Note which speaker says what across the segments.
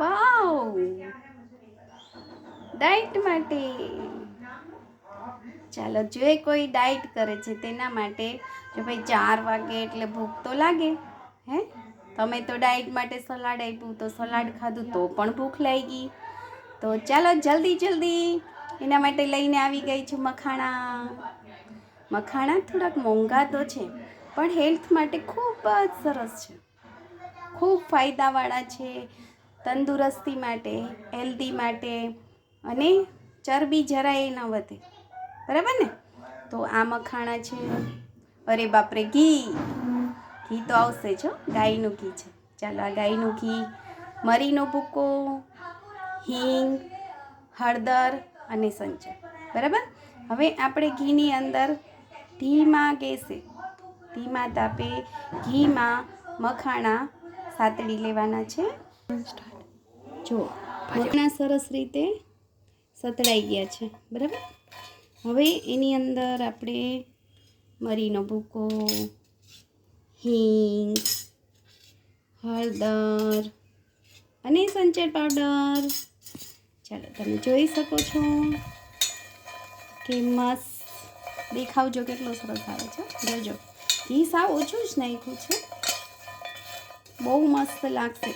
Speaker 1: વાવ, diet માટે. ચાલો, જે કોઈ ડાયટ કરે છે તેના માટે જો ભાઈ 4 વાગે એટલે ભૂખ તો લાગે. હે, તમે તો ડાયટ માટે સલાડ આપ્યું તો સલાડ ખાધું તો પણ ભૂખ લાગી. તો ચાલો જલ્દી જલ્દી એના માટે લઈને આવી ગઈ છું મખાણા. મખાણા થોડાક મોંઘા તો છે પણ હેલ્થ માટે ખૂબ જ સરસ છે, ખૂબ ફાયદાવાળા છે. તંદુરસ્તી માટે, હેલ્ધી માટે અને ચરબી જરાય ન વધે. બરાબર ને? તો આ મખાણા છે. અરે બાપરે, ઘી તો આવશે જ, ગાયનું ઘી છે. ચાલો, આ ગાયનું ઘી, મરીનો ભૂકો, હિંગ, હળદર અને સંચળ. બરાબર. હવે આપણે ઘીની અંદર ધીમા ગેસે, ધીમા તાપે ઘીમાં મખાણા સાતળી લેવાના છે. જો મખાણા સરસ રીતે સતળાઈ ગયા છે. બરાબર. હવે એની અંદર આપણે મરીનો ભૂકો, હિંગ, હળદર અને સંચળ પાવડર. ચાલો, તમે જોઈ શકો છો કે મસ્ત દેખાવ જો કેટલો સરસ આવે છે. જોજો, ઘી સાવ ઓછું જ નાખ્યું છે, બહુ મસ્ત લાગશે.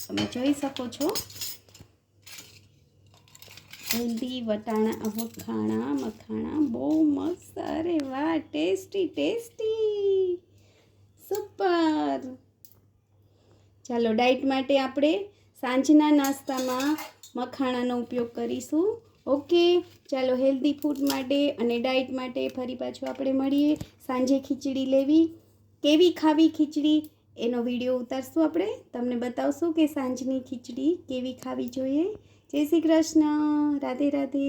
Speaker 1: તમે જોઈ શકો છો હેલ્ધી વટાણા મખાણા બહુ મસ્ત. અરે વાહ, ટેસ્ટી ટેસ્ટી, સુપર. ચાલો, ડાયટ માટે આપણે સાંજના નાસ્તામાં મખાણાનો ઉપયોગ કરીશું. ઓકે, ચાલો, હેલ્ધી ફૂડ માટે અને ડાયટ માટે ફરી પાછું આપણે મળીએ. સાંજે ખીચડી લેવી, કેવી ખાવી ખીચડી એનો વિડીયો ઉતારશું. આપણે તમને બતાવશું કે સાંજની ખીચડી કેવી ખાવી જોઈએ. જય શ્રી કૃષ્ણ, રાધે રાધે.